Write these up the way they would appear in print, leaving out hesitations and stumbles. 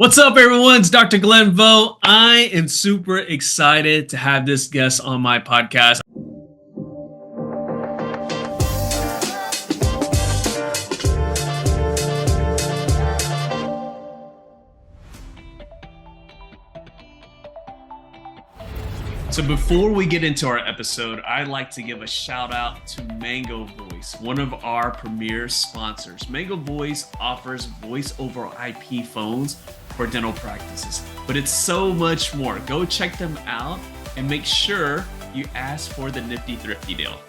What's up, everyone? It's Dr. Glenn Vo. I am super excited to have this guest on my podcast. So before we get into our episode, I'd like to give a shout out to Mango Voice, one of our premier sponsors. Mango Voice offers voice over IP phones for dental practices, but it's so much more. Go check them out and make sure you ask for the Nifty Thrifty deal.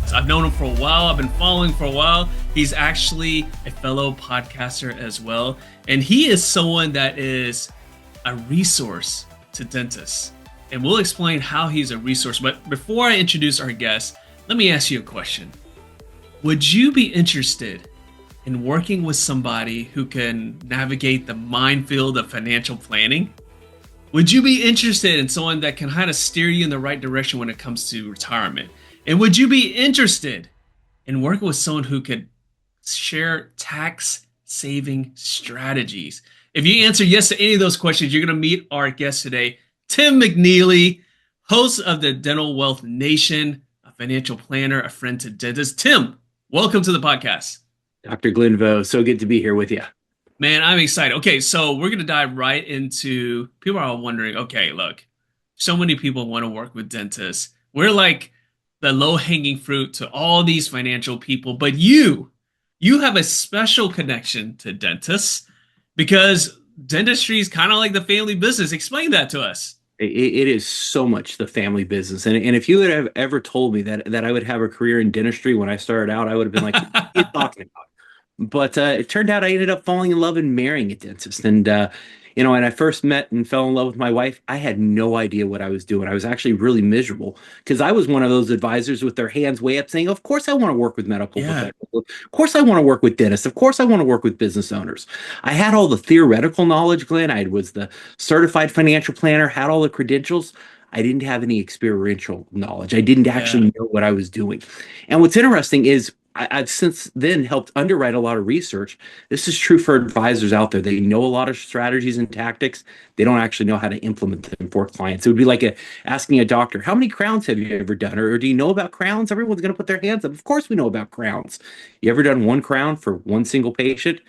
So I've known him for a while. I've been following for a while. He's actually a fellow podcaster as well. And he is someone that is a resource to dentists. And we'll explain how he's a resource. But before I introduce our guest, let me ask you a question. Would you be interested in working with somebody who can navigate the minefield of financial planning? Would you be interested in someone that can kind of steer you in the right direction when it comes to retirement? And would you be interested in working with someone who could share tax saving strategies? If you answer yes to any of those questions, you're going to meet our guest today, Tim McNeely, host of the Dental Wealth Nation, a financial planner, a friend to dentists. Tim, welcome to the podcast. Dr. Glenn Vo, so good to be here with you. Man, I'm excited. Okay, so we're going to dive right into, people are all wondering, okay, look, so many people want to work with dentists. We're like the low-hanging fruit to all these financial people, but you have a special connection to dentists because dentistry is kind of like the family business. Explain that to us. It is so much the family business. And if you would have ever told me that I would have a career in dentistry when I started out, I would have been like, what are you talking about? But it turned out I ended up falling in love and marrying a dentist. And, when I first met and fell in love with my wife, I had no idea what I was doing. I was actually really miserable because I was one of those advisors with their hands way up saying, of course I want to work with medical professionals. Of course I want to work with dentists. Of course I want to work with business owners. I had all the theoretical knowledge, Glenn. I was the certified financial planner, had all the credentials. I didn't have any experiential knowledge. I didn't actually know what I was doing. And what's interesting is I've since then helped underwrite a lot of research. This is true for advisors out there. They know a lot of strategies and tactics. They don't actually know how to implement them for clients. It would be like asking a doctor, how many crowns have you ever done? Or do you know about crowns? Everyone's going to put their hands up. Of course we know about crowns. You ever done one crown for one single patient?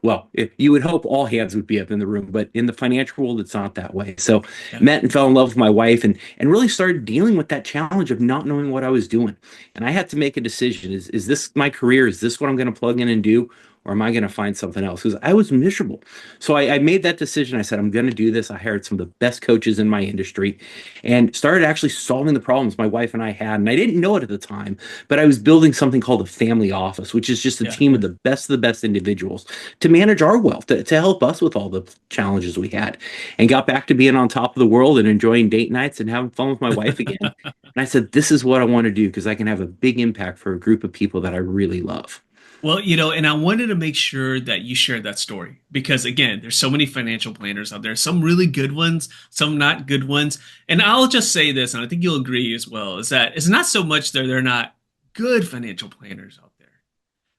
Well, you would hope all hands would be up in the room, but in the financial world, it's not that way. So met and fell in love with my wife and really started dealing with that challenge of not knowing what I was doing. And I had to make a decision. Is this my career? Is this what I'm going to plug in and do? Or am I going to find something else? Because I was miserable. So I made that decision. I said, I'm going to do this. I hired some of the best coaches in my industry and started actually solving the problems my wife and I had. And I didn't know it at the time, but I was building something called a family office, which is just a team of the best individuals to manage our wealth, to help us with all the challenges we had, and got back to being on top of the world and enjoying date nights and having fun with my wife again. And I said, this is what I want to do because I can have a big impact for a group of people that I really love. Well, and I wanted to make sure that you shared that story because, again, there's so many financial planners out there, some really good ones, some not good ones. And I'll just say this, and I think you'll agree as well, is that it's not so much that they're not good financial planners out there.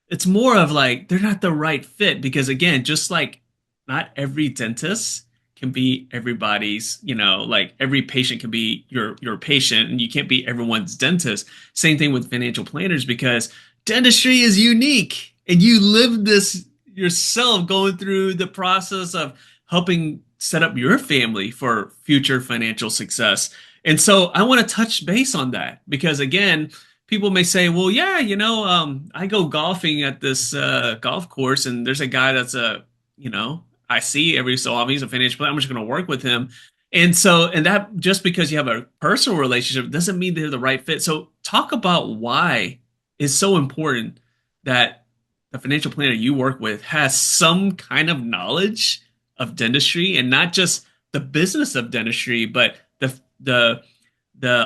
It's more of like they're not the right fit because, again, just like not every dentist can be everybody's, like every patient can be your patient and you can't be everyone's dentist. Same thing with financial planners because dentistry is unique and you live this yourself going through the process of helping set up your family for future financial success. And so I want to touch base on that because, again, people may say, well, yeah, I go golfing at this golf course and there's a guy that's I see every so often, he's a financial planner. I'm just going to work with him. And that just because you have a personal relationship doesn't mean they're the right fit. So talk about why it's so important that the financial planner you work with has some kind of knowledge of dentistry and not just the business of dentistry, but the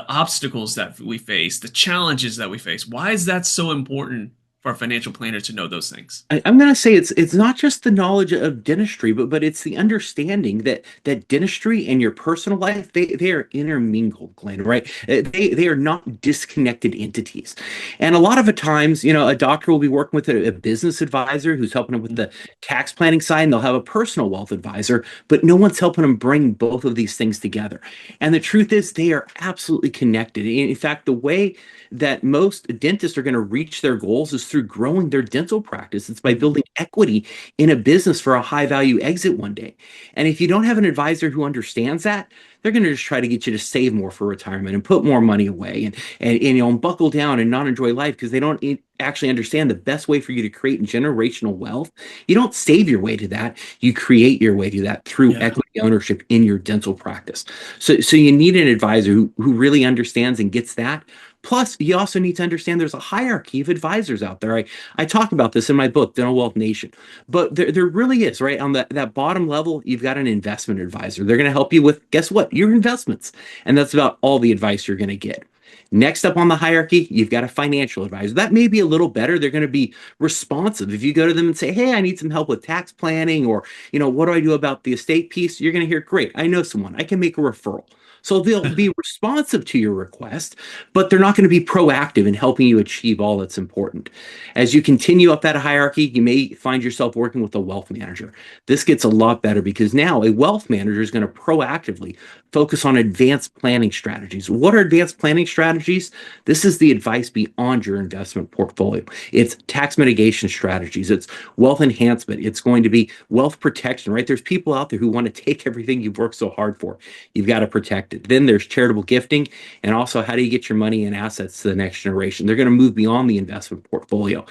obstacles that we face, the challenges that we face. Why is that so important for a financial planner to know those things? I'm going to say it's not just the knowledge of dentistry, but it's the understanding that dentistry and your personal life, they are intermingled, Glenn, right? They are not disconnected entities. And a lot of the times, a doctor will be working with a business advisor who's helping them with the tax planning side, and they'll have a personal wealth advisor, but no one's helping them bring both of these things together. And the truth is, they are absolutely connected. In fact, the way that most dentists are going to reach their goals is through growing their dental practice. It's by building equity in a business for a high value exit one day. And if you don't have an advisor who understands that, they're going to just try to get you to save more for retirement and put more money away and buckle down and not enjoy life because they don't actually understand the best way for you to create generational wealth. You don't save your way to that. You create your way to that through equity ownership in your dental practice. So you need an advisor who really understands and gets that. Plus, you also need to understand there's a hierarchy of advisors out there. I talk about this in my book, Dental Wealth Nation. But there really is, right? On that bottom level, you've got an investment advisor. They're going to help you with, guess what? Your investments. And that's about all the advice you're going to get. Next up on the hierarchy, you've got a financial advisor. That may be a little better. They're going to be responsive. If you go to them and say, hey, I need some help with tax planning, or, what do I do about the estate piece? You're going to hear, great, I know someone. I can make a referral. So they'll be responsive to your request, but they're not going to be proactive in helping you achieve all that's important. As you continue up that hierarchy, you may find yourself working with a wealth manager. This gets a lot better because now a wealth manager is going to proactively focus on advanced planning strategies. What are advanced planning strategies? This is the advice beyond your investment portfolio. It's tax mitigation strategies. It's wealth enhancement. It's going to be wealth protection, right? There's people out there who want to take everything you've worked so hard for. You've got to protect it. Then there's charitable gifting, and also how do you get your money and assets to the next generation? They're going to move beyond the investment portfolio.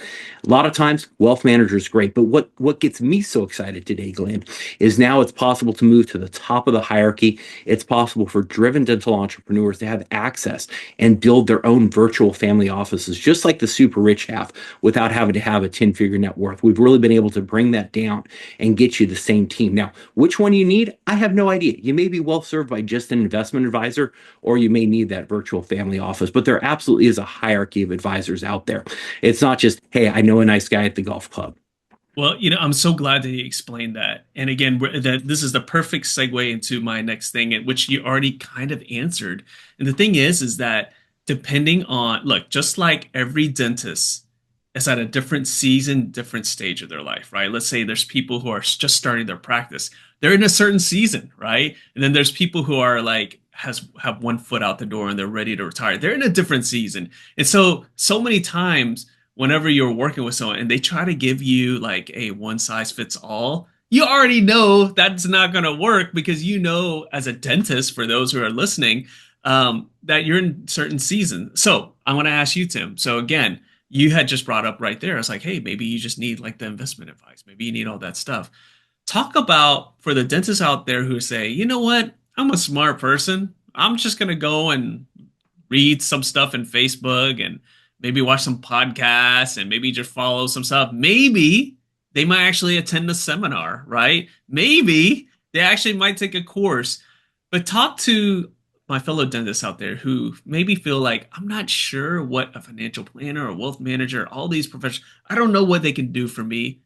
A lot of times, wealth manager is great, but what gets me so excited today, Glenn, is now it's possible to move to the top of the hierarchy. It's possible for driven dental entrepreneurs to have access and build their own virtual family offices, just like the super rich have, without having to have a 10-figure net worth. We've really been able to bring that down and get you the same team. Now, which one you need, I have no idea. You may be well served by just an investment advisor, or you may need that virtual family office, but there absolutely is a hierarchy of advisors out there. It's not just, hey, I know a nice guy at the golf club. Well, I'm so glad that you explained that. And again, that this is the perfect segue into my next thing, which you already kind of answered. And the thing is that depending on, look, just like every dentist is at a different season, different stage of their life, right? Let's say there's people who are just starting their practice. They're in a certain season, right? And then there's people who are like, have one foot out the door and they're ready to retire. They're in a different season. And so many times whenever you're working with someone and they try to give you like a one size fits all, you already know that's not going to work because as a dentist, for those who are listening, that you're in certain season. So I want to ask you, Tim. So again, you had just brought up right there. It's like, hey, maybe you just need like the investment advice. Maybe you need all that stuff. Talk about for the dentists out there who say, you know what? I'm a smart person. I'm just going to go and read some stuff in Facebook and maybe watch some podcasts and maybe just follow some stuff. Maybe they might actually attend a seminar, right? Maybe they actually might take a course. But talk to my fellow dentists out there who maybe feel like, I'm not sure what a financial planner or wealth manager, all these professionals, I don't know what they can do for me.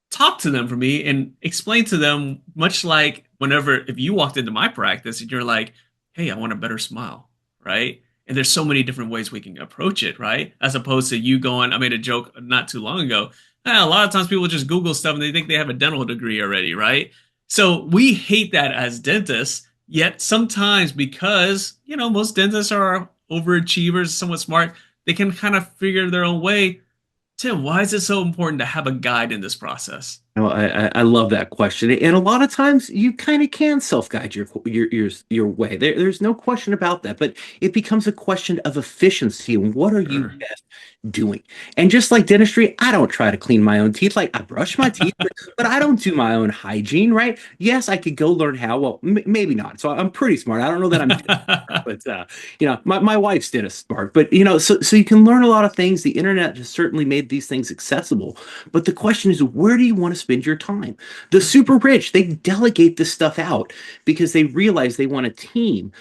Talk to them for me and explain to them, much like if you walked into my practice and you're like, hey, I want a better smile, right? And there's so many different ways we can approach it, right? As opposed to you going, I made a joke not too long ago. A lot of times people just Google stuff and they think they have a dental degree already, right? So we hate that as dentists, yet sometimes because, most dentists are overachievers, somewhat smart, they can kind of figure their own way. Tim, why is it so important to have a guide in this process? I love that question, and a lot of times you kind of can self-guide your way. There's no question about that, but it becomes a question of efficiency and what are you best doing. And just like dentistry, I don't try to clean my own teeth. Like I brush my teeth, but I don't do my own hygiene, right? Yes, I could go learn how. Well, maybe not. So I'm pretty smart. I don't know that I'm, but my wife's dentist smart. But so you can learn a lot of things. The internet has certainly made these things accessible. But the question is, where do you want to spend your time? The super rich, they delegate this stuff out because they realize they want a team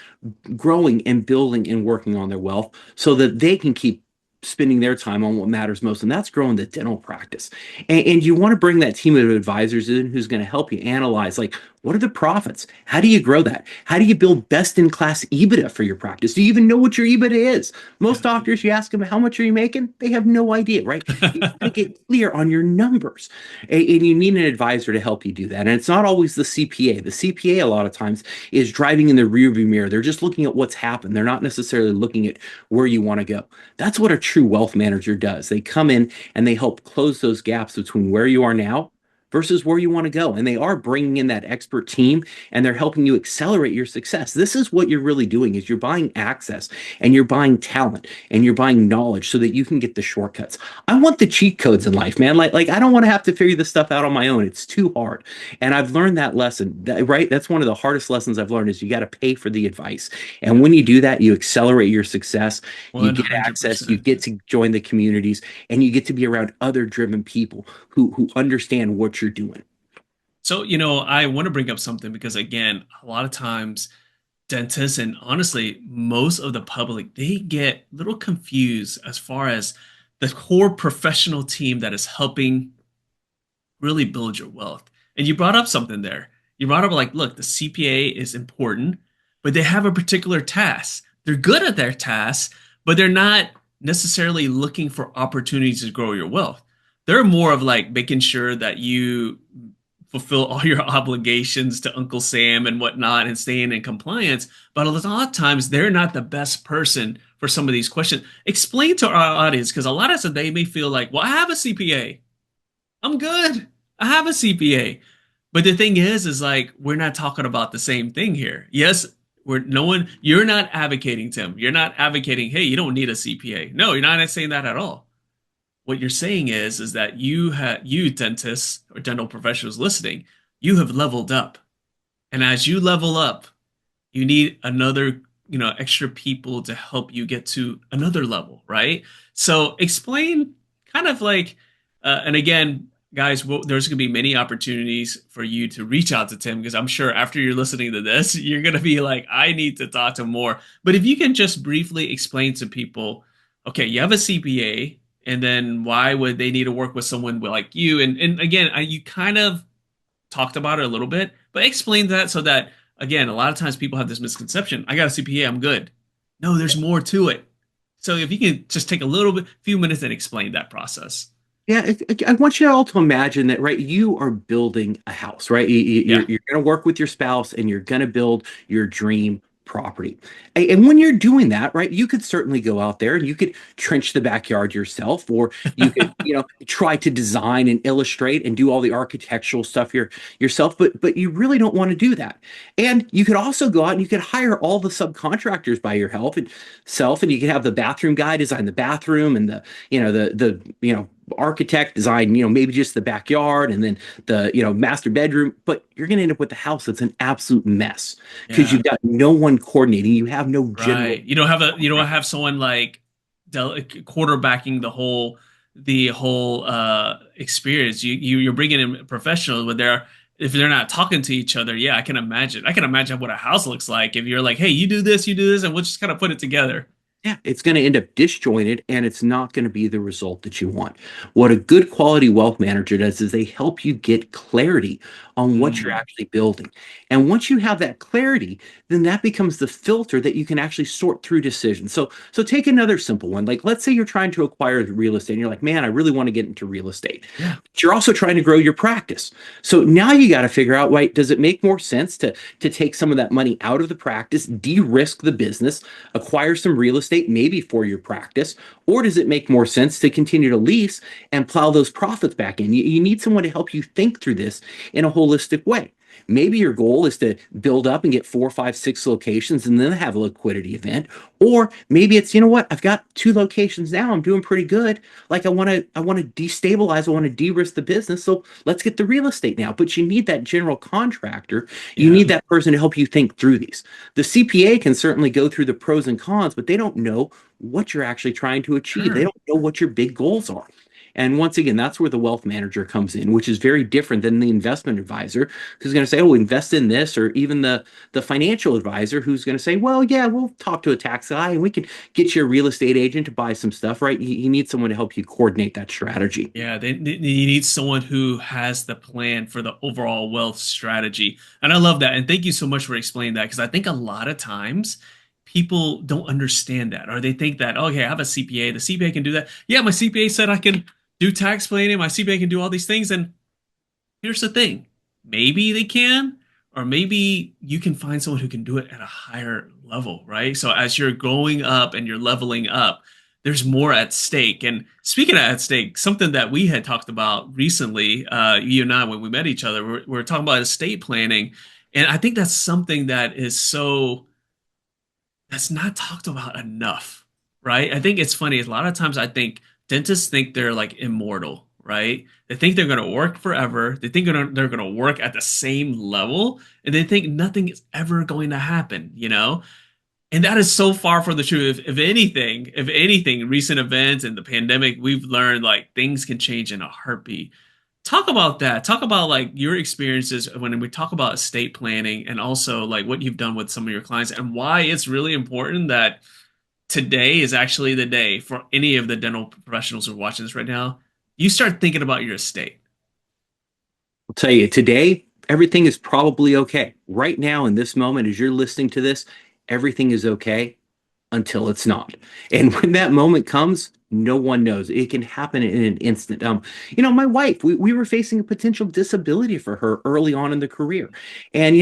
growing and building and working on their wealth so that they can keep spending their time on what matters most, and that's growing the dental practice. And you want to bring that team of advisors in who's going to help you analyze, like, what are the profits? How do you grow that? How do you build best in class EBITDA for your practice? Do you even know what your EBITDA is? Most doctors, you ask them, how much are you making? They have no idea, right? You got to get clear on your numbers. And you need an advisor to help you do that. And it's not always the CPA. The CPA, a lot of times, is driving in the rearview mirror. They're just looking at what's happened. They're not necessarily looking at where you want to go. That's what a true wealth manager does. They come in and they help close those gaps between where you are now versus where you want to go. And they are bringing in that expert team, and they're helping you accelerate your success. This is what you're really doing, is you're buying access, and you're buying talent, and you're buying knowledge so that you can get the shortcuts. I want the cheat codes in life, man. Like I don't want to have to figure this stuff out on my own. It's too hard. And I've learned that lesson, right? That's one of the hardest lessons I've learned, is you got to pay for the advice. And when you do that, you accelerate your success, you get access, you get to join the communities, and you get to be around other driven people who understand what you're doing. So, I want to bring up something because, again, a lot of times dentists and honestly, most of the public, they get a little confused as far as the core professional team that is helping really build your wealth. And you brought up something there. You brought up, like, look, the CPA is important, but they have a particular task. They're good at their task, but they're not necessarily looking for opportunities to grow your wealth. They're more of like making sure that you fulfill all your obligations to Uncle Sam and whatnot and staying in compliance. But a lot of times they're not the best person for some of these questions. Explain to our audience, because a lot of times they may feel like, well, I have a CPA. I'm good. I have a CPA. But the thing is like, we're not talking about the same thing here. Yes, you're not advocating, Tim. You're not advocating, hey, you don't need a CPA. No, you're not saying that at all. What you're saying is that you dentists or dental professionals listening, you have leveled up. And as you level up, you need another, extra people to help you get to another level, right? So explain kind of like, and again, guys, there's going to be many opportunities for you to reach out to Tim, because I'm sure after you're listening to this, you're going to be like, I need to talk to him more. But if you can just briefly explain to people, okay, you have a CPA, and then why would they need to work with someone like you? And again, you kind of talked about it a little bit, but explain that so that, again, a lot of times people have this misconception. I got a CPA, I'm good. No, there's more to it. So if you can just take few minutes and explain that process. Yeah, I want you all to imagine that, right? You are building a house, right? You're going to work with your spouse, and you're going to build your dream property. And when you're doing that, right, you could certainly go out there and you could trench the backyard yourself, or you could, try to design and illustrate and do all the architectural stuff yourself, but you really don't want to do that. And you could also go out and you could hire all the subcontractors by your self, and you could have the bathroom guy design the bathroom, and the architect design, maybe just the backyard, and then the, master bedroom, but you're going to end up with a house that's an absolute mess because you've got no one coordinating. You have no general. Right. You don't have someone like quarterbacking the whole experience. You're bringing in professionals, but if they're not talking to each other. Yeah, I can imagine what a house looks like if you're like, hey, you do this, and we'll just kind of put it together. Yeah, it's going to end up disjointed, and it's not going to be the result that you want. What a good quality wealth manager does is they help you get clarity on what you're actually building. And once you have that clarity, then that becomes the filter that you can actually sort through decisions. So take another simple one. Like, let's say you're trying to acquire real estate and you're like, man, I really want to get into real estate. Yeah. But you're also trying to grow your practice. So now you got to figure out, right, does it make more sense to take some of that money out of the practice, de-risk the business, acquire some real estate, maybe for your practice, or does it make more sense to continue to lease and plow those profits back in? You need someone to help you think through this in a holistic way. Maybe your goal is to build up and get 4, 5, 6 locations and then have a liquidity event. Or maybe it's, I've got 2 locations now. I'm doing pretty good. Like I want to destabilize. I want to de-risk the business. So let's get the real estate now. But you need that general contractor. You need that person to help you think through these. The CPA can certainly go through the pros and cons, but they don't know what you're actually trying to achieve. They don't know what your big goals are. And once again, that's where the wealth manager comes in, which is very different than the investment advisor who's going to say, oh, invest in this, or even the financial advisor who's going to say, well, yeah, we'll talk to a tax guy and we can get you a real estate agent to buy some stuff, right? You need someone to help you coordinate that strategy. Yeah, you need someone who has the plan for the overall wealth strategy. And I love that. And thank you so much for explaining that because I think a lot of times people don't understand that or they think that, oh, okay, I have a CPA. The CPA can do that. Yeah, my CPA said I can do tax planning. My CPA can do all these things. And here's the thing. Maybe they can, or maybe you can find someone who can do it at a higher level, right? So as you're going up and you're leveling up, there's more at stake. And speaking of at stake, something that we had talked about recently, you and I, when we met each other, we're talking about estate planning. And I think that's something that is that's not talked about enough, right? I think it's funny. A lot of times I think dentists think they're like immortal, right? They think they're going to work forever. They think they're going to work at the same level, and they think nothing is ever going to happen, you know? And that is so far from the truth. If anything, recent events and the pandemic, we've learned like things can change in a heartbeat. Talk about that. Talk about like your experiences when we talk about estate planning and also like what you've done with some of your clients and why it's really important that today is actually the day for any of the dental professionals who are watching this right now. You start thinking about your estate. I'll tell you, today, everything is probably okay. Right now, in this moment, as you're listening to this, everything is okay until it's not. And when that moment comes, no one knows. It can happen in an instant. My wife, we were facing a potential disability for her early on in the career. And,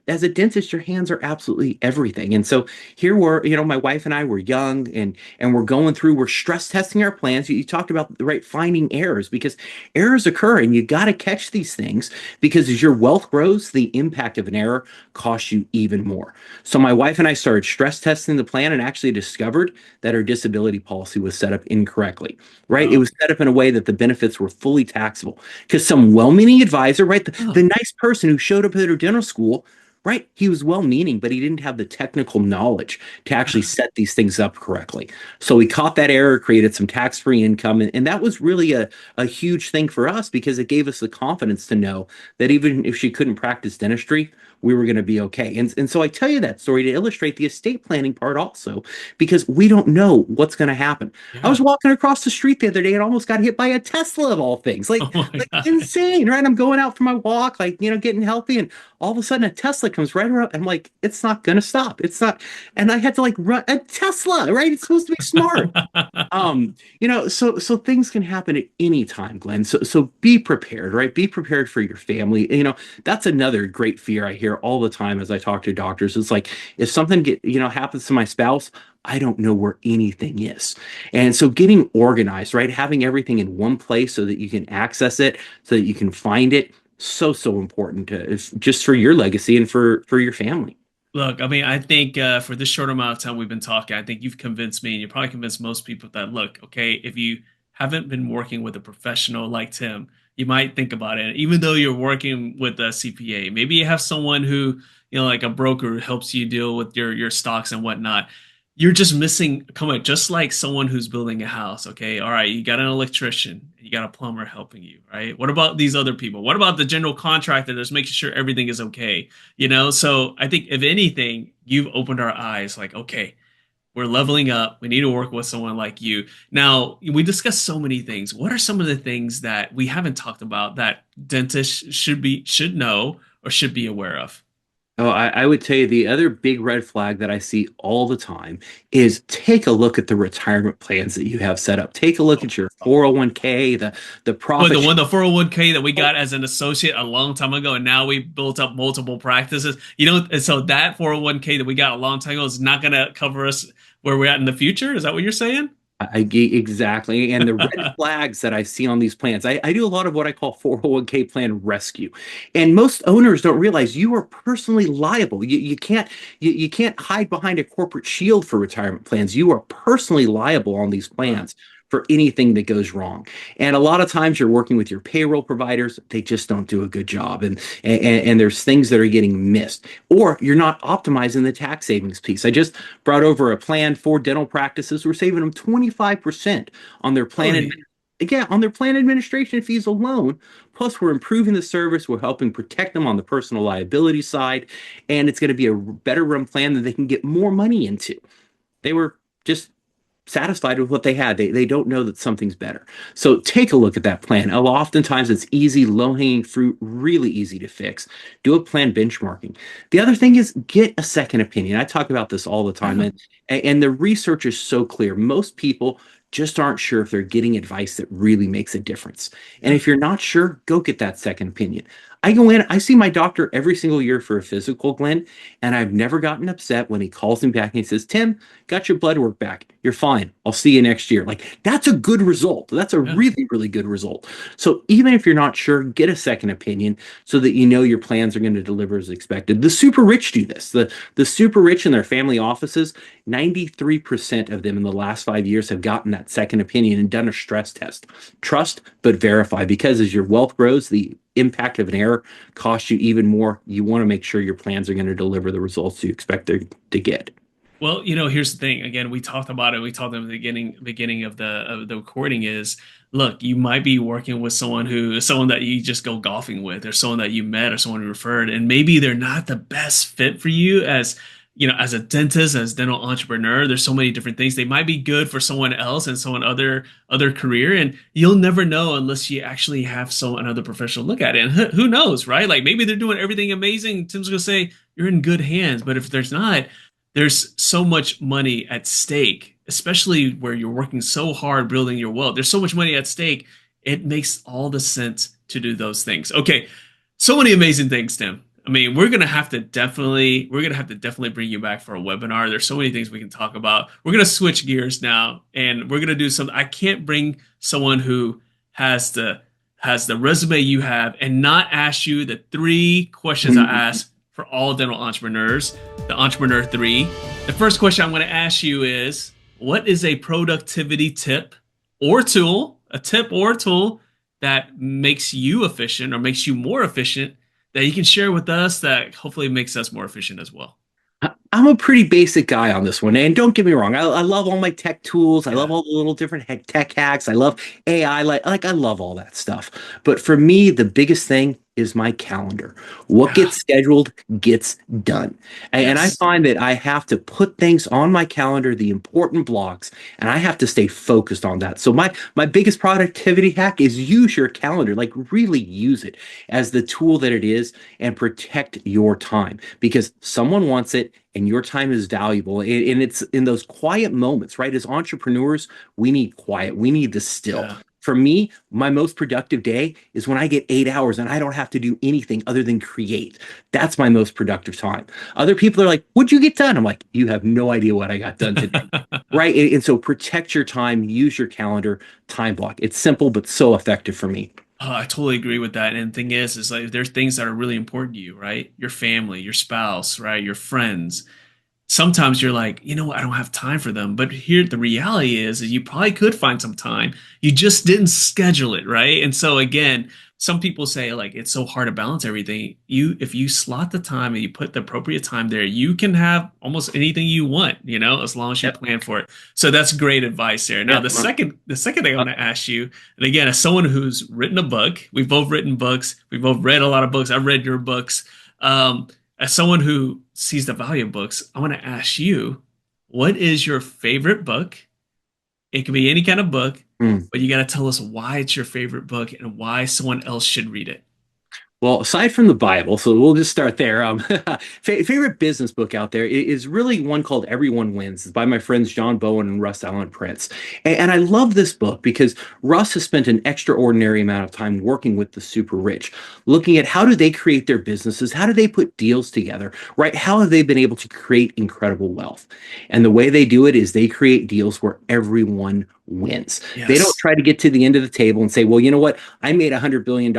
as a dentist, your hands are absolutely everything. And so here my wife and I were young and we're stress testing our plans. You talked about, right, finding errors because errors occur and you got to catch these things because as your wealth grows, the impact of an error costs you even more. So my wife and I started stress testing the plan and actually discovered that our disability policy was set up incorrectly, right? It Oh, was set up in a way that the benefits were fully taxable because some well-meaning advisor, right, the oh, nice person who showed up at her dental school, right, he was well-meaning, but he didn't have the technical knowledge to actually set these things up correctly. So he caught that error, created some tax-free income, and that was really a huge thing for us because it gave us the confidence to know that even if she couldn't practice dentistry, we were going to be okay. And so I tell you that story to illustrate the estate planning part also, because we don't know what's going to happen. I was yeah. walking across the street the other day and almost got hit by a Tesla of all things. Oh my Like God. insane, right? I'm going out for my walk, like, getting healthy, and all of a sudden a Tesla comes right around. I'm like, it's not going to stop. It's not. And I had to like run a Tesla, right? It's supposed to be smart. So things can happen at any time, Glenn. So be prepared, right? Be prepared for your family. That's another great fear I hear all the time as I talk to doctors. It's like if something happens to my spouse, I don't know where anything is. And so getting organized, right? Having everything in one place so that you can access it, so that you can find it, so important just for your legacy and for your family. Look, I mean, I think for this short amount of time we've been talking, I think you've convinced me, and you probably convinced most people that, look, okay, if you haven't been working with a professional like Tim, you might think about it. Even though you're working with a CPA, maybe you have someone who, like a broker who helps you deal with your stocks and whatnot. You're just missing, come on, just like someone who's building a house, okay? All right, you got an electrician, you got a plumber helping you, right? What about these other people? What about the general contractor that's making sure everything is okay? So I think if anything, you've opened our eyes like, okay, we're leveling up. We need to work with someone like you. Now, we discussed so many things. What are some of the things that we haven't talked about that dentists should know or should be aware of? Oh, I would tell you the other big red flag that I see all the time is take a look at the retirement plans that you have set up. Take a look Oh, at your 401k, the What, profit. the 401k that we got as an associate a long time ago, and now we built up multiple practices. And so that 401k that we got a long time ago is not going to cover us where we're at in the future. Is that what you're saying? Exactly. And the red flags that I see on these plans, I do a lot of what I call 401k plan rescue. And most owners don't realize you are personally liable. You can't hide behind a corporate shield for retirement plans. You are personally liable on these Wow. plans for anything that goes wrong. And a lot of times you're working with your payroll providers, they just don't do a good job. And there's things that are getting missed. Or you're not optimizing the tax savings piece. I just brought over a plan for dental practices. We're saving them 25% on their plan. Really? Again, on their plan administration fees alone. Plus, we're improving the service. We're helping protect them on the personal liability side. And it's going to be a better run plan that they can get more money into. They were just satisfied with what they had. They don't know that something's better. So take a look at that plan. Oftentimes it's easy, low-hanging fruit, really easy to fix. Do a plan benchmarking. The other thing is get a second opinion. I talk about this all the time, Yeah. and the research is so clear. Most people just aren't sure if they're getting advice that really makes a difference. And Yeah. if you're not sure, go get that second opinion. I go in, I see my doctor every single year for a physical, Glenn, and I've never gotten upset when he calls me back and he says, Tim, got your blood work back. You're fine. I'll see you next year. Like, that's a good result. That's a Yeah. really, really good result. So even if you're not sure, get a second opinion so that you know your plans are going to deliver as expected. The super rich do this. The super rich in their family offices, 93% of them in the last 5 years have gotten that second opinion and done a stress test. Trust, but verify, because as your wealth grows, the impact of an error costs you even more. You want to make sure your plans are going to deliver the results you expect to get. Well, here's the thing. Again, we talked about it. We talked at the beginning of the recording is, look, you might be working with someone that you just go golfing with, or someone that you met, or someone you referred, and maybe they're not the best fit for you as, as a dentist, as dental entrepreneur. There's so many different things. They might be good for someone else and someone other career, and you'll never know unless you actually have another professional look at it. And who knows, right? Like maybe they're doing everything amazing. Tim's gonna say you're in good hands, but if there's not, there's so much money at stake, especially where you're working so hard building your wealth. There's so much money at stake. It makes all the sense to do those things. Okay, so many amazing things, Tim. I mean, we're gonna have to definitely bring you back for a webinar. There's so many things we can talk about. We're gonna switch gears now, and we're gonna do something. I can't bring someone who has the resume you have and not ask you the three questions I ask for all dental entrepreneurs, the Entrepreneur 3. The first question I'm going to ask you is, what is a productivity tip or tool, a tip or tool that makes you efficient or makes you more efficient that you can share with us that hopefully makes us more efficient as well? I'm a pretty basic guy on this one. And don't get me wrong, I love all my tech tools. I love Yeah. all the little different tech hacks. I love AI. Like I love all that stuff. But for me, the biggest thing is my calendar. What Yeah. gets scheduled gets done. And I Yes. find that I have to put things on my calendar, the important blocks, and I have to stay focused on that. So my biggest productivity hack is use your calendar. Like really use it as the tool that it is, and protect your time, because someone wants it and your time is valuable. And it's in those quiet moments, right? As entrepreneurs, we need quiet. We need the still. Yeah. For me, my most productive day is when I get 8 hours and I don't have to do anything other than create. That's my most productive time. Other people are like, "What'd you get done?" I'm like, "You have no idea what I got done today." Right? And so protect your time, use your calendar, time block. It's simple, but so effective for me. I totally agree with that. And the thing is like there's things that are really important to you, right? Your family, your spouse, right? Your friends. Sometimes you're like, you know what, I don't have time for them. But here, the reality is you probably could find some time. You just didn't schedule it, right? And so again, some people say like it's so hard to balance everything. If you slot the time and you put the appropriate time there, you can have almost anything you want, as long as you Yep. plan for it. So that's great advice there. Now, Yep. the second thing I want to ask you, and again, as someone who's written a book, we've both written books, we've both read a lot of books. I've read your books. As someone who sees the value of books, I want to ask you, what is your favorite book? It can be any kind of book, Mm. but you got to tell us why it's your favorite book and why someone else should read it. Well, aside from the Bible, so we'll just start there. Favorite business book out there is really one called Everyone Wins. It's by my friends John Bowen and Russ Allen Prince. And I love this book because Russ has spent an extraordinary amount of time working with the super rich, looking at how do they create their businesses? How do they put deals together, right? How have they been able to create incredible wealth? And the way they do it is they create deals where everyone wins. They don't Yes. try to get to the end of the table and say, well, you know what? I made $100 billion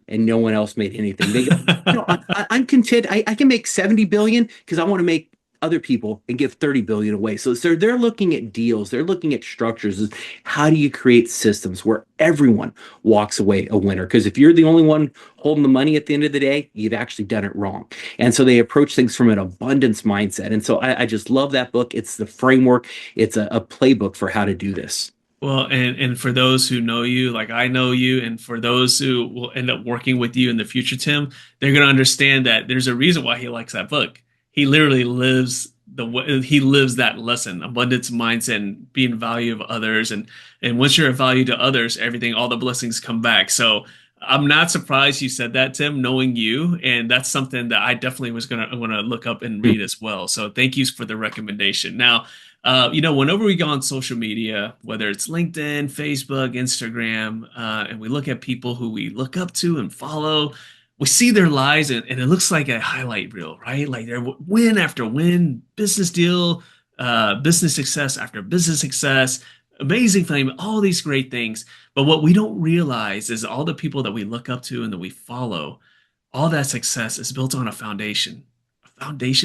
and no one else made anything. They go, I'm content. I can make 70 billion because I want to make other people and give 30 billion away. So they're looking at deals. They're looking at structures. Is how do you create systems where everyone walks away a winner? Because if you're the only one holding the money at the end of the day, you've actually done it wrong. And so they approach things from an abundance mindset. And so I just love that book. It's the framework. It's a playbook for how to do this. Well, and for those who know you, like I know you, and for those who will end up working with you in the future, Tim, they're going to understand that there's a reason why he likes that book. He literally lives he lives that lesson, abundance mindset, and being value of others, and once you're a value to others, everything, all the blessings come back. So I'm not surprised you said that, Tim, knowing you, and that's something that I definitely was gonna want to look up and read as well. So thank you for the recommendation. Now, whenever we go on social media, whether it's LinkedIn, Facebook, Instagram, and we look at people who we look up to and follow, we see their lives and it looks like a highlight reel, right? Like they're win after win, business deal, business success after business success, amazing fame, all these great things. But what we don't realize is all the people that we look up to and that we follow, all that success is built on a foundation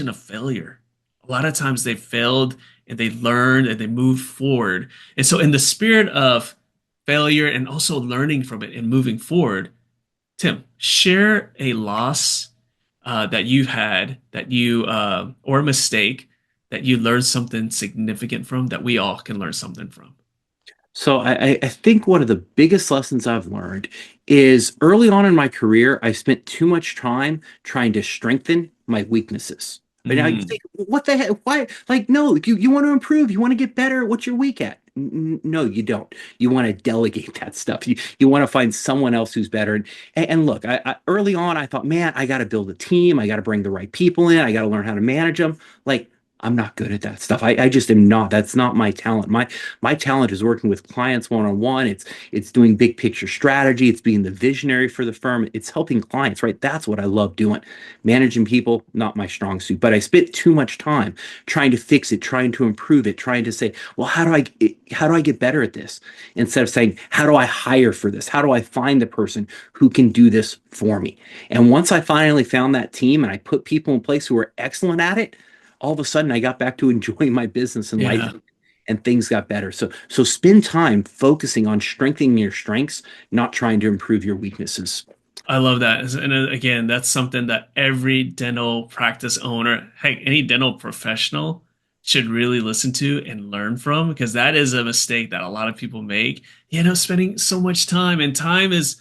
of failure. A lot of times they failed and they learned and they moved forward. And so, in the spirit of failure and also learning from it and moving forward, Tim, share a loss that you've had or a mistake that you learned something significant from that we all can learn something from. So I think one of the biggest lessons I've learned is early on in my career, I spent too much time trying to strengthen my weaknesses. But now you Mm, think, what the heck? Why? Like, no, you want to improve, you want to get better. What's your weak at? No, you don't. You want to delegate that stuff. You want to find someone else who's better. And look, early on, I thought, man, I got to build a team. I got to bring the right people in. I got to learn how to manage them. Like, I'm not good at that stuff. I just am not. That's not my talent. My talent is working with clients one on one. It's doing big picture strategy. It's being the visionary for the firm. It's helping clients, right? That's what I love doing. Managing people, not my strong suit. But I spent too much time trying to fix it, trying to improve it, trying to say, well, how do I get better at this? Instead of saying, how do I hire for this? How do I find the person who can do this for me? And once I finally found that team and I put people in place who were excellent at it, all of a sudden I got back to enjoying my business and life, yeah. and things got better. So spend time focusing on strengthening your strengths, not trying to improve your weaknesses. I love that. And again, that's something that every dental practice owner, heck, any dental professional should really listen to and learn from because that is a mistake that a lot of people make. Spending so much time and time is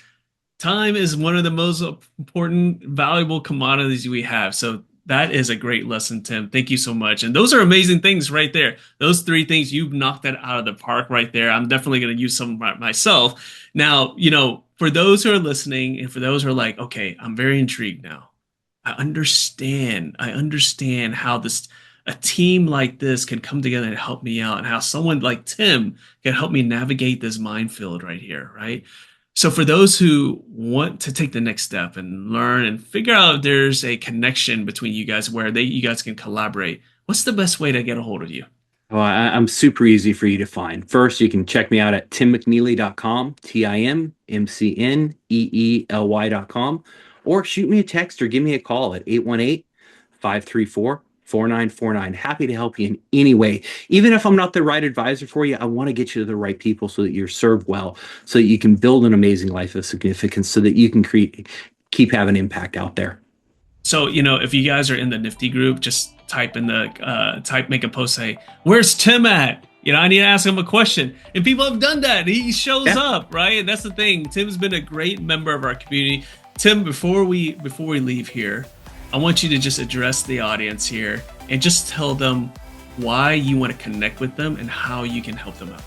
one of the most important, valuable commodities we have. So that is a great lesson, Tim. Thank you so much. And those are amazing things right there. Those three things, you've knocked that out of the park right there. I'm definitely going to use some myself. Now, for those who are listening and for those who are like, okay, I'm very intrigued now. I understand how a team like this can come together and help me out and how someone like Tim can help me navigate this minefield right here, right? So for those who want to take the next step and learn and figure out if there's a connection between you guys where you guys can collaborate, what's the best way to get a hold of you? Well, I'm super easy for you to find. First, you can check me out at timmcneely.com, TIMMCNEELY.com, or shoot me a text or give me a call at 818-534-4949. Happy to help you in any way. Even if I'm not the right advisor for you, I want to get you to the right people so that you're served well, so that you can build an amazing life of significance, so that you can keep having impact out there. So, if you guys are in the Nifty group, just make a post, say, where's Tim at? I need to ask him a question. And people have done that. He shows Yeah. up, right? And that's the thing. Tim's been a great member of our community. Tim, before we leave here, I want you to just address the audience here and just tell them why you want to connect with them and how you can help them out.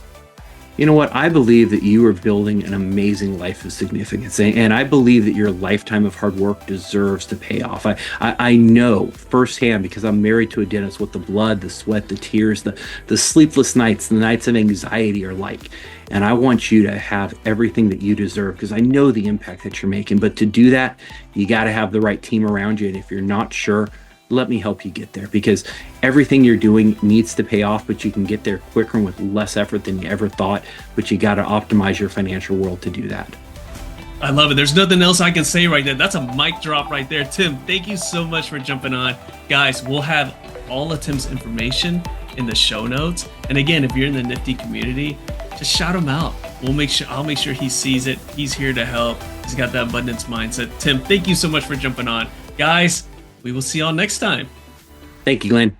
You know what? I believe that you are building an amazing life of significance. And I believe that your lifetime of hard work deserves to pay off. I know firsthand, because I'm married to a dentist, what the blood, the sweat, the tears, the sleepless nights, the nights of anxiety are like. And I want you to have everything that you deserve, because I know the impact that you're making. But to do that, you got to have the right team around you. And if you're not sure, let me help you get there, because everything you're doing needs to pay off, but you can get there quicker and with less effort than you ever thought. But you got to optimize your financial world to do that. I love it. There's nothing else I can say right there. That's a mic drop right there. Tim, thank you so much for jumping on. Guys, we'll have all of Tim's information in the show notes. And again, if you're in the Nifty community, just shout him out. I'll make sure he sees it. He's here to help. He's got that abundance mindset. Tim, thank you so much for jumping on. Guys, we will see y'all next time. Thank you, Glenn.